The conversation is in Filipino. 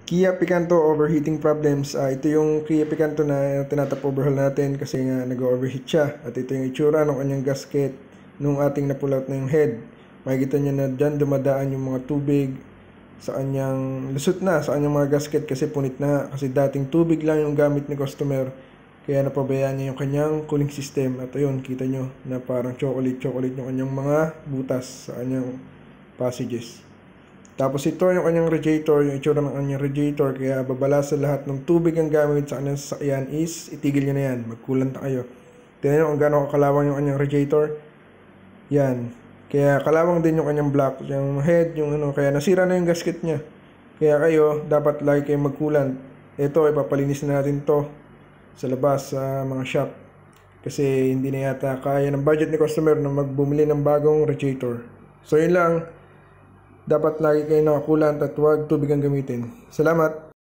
Kia Picanto overheating problems. Ito yung Kia Picanto na tinatap overhaul natin kasi nga nag-overheat siya. At ito yung itsura ng kanyang gasket nung ating napulot na yung head. Makikita nyo na dyan dumadaan yung mga tubig sa kanyang lusot na sa kanyang mga gasket kasi punit na. Kasi dating tubig lang yung gamit ni customer. Kaya napabayaan niya yung kanyang cooling system. At ayun, kita nyo na parang chocolate yung kanyang mga butas sa kanyang passages. Tapos ito yung kanyang radiator, yung itsura ng kanyang radiator. Kaya babala sa lahat ng tubig ang gamit sa kanyang sasakyan is itigil nyo na yan. Magkulan na kayo. Tingnan nyo kung gaano kakalawang yung kanyang radiator. Yan. Kaya kalawang din yung kanyang block, yung head, yung ano. Kaya nasira na yung gasket niya. Kaya kayo, dapat lagi kayong magkulan. Ito, ipapalinis na natin to sa labas sa mga shop. Kasi hindi na yata kaya ng budget ni customer na magbumili ng bagong radiator. So yun lang. Dapat lagi kayo nakakulant at huwag tubig ang gamitin. Salamat!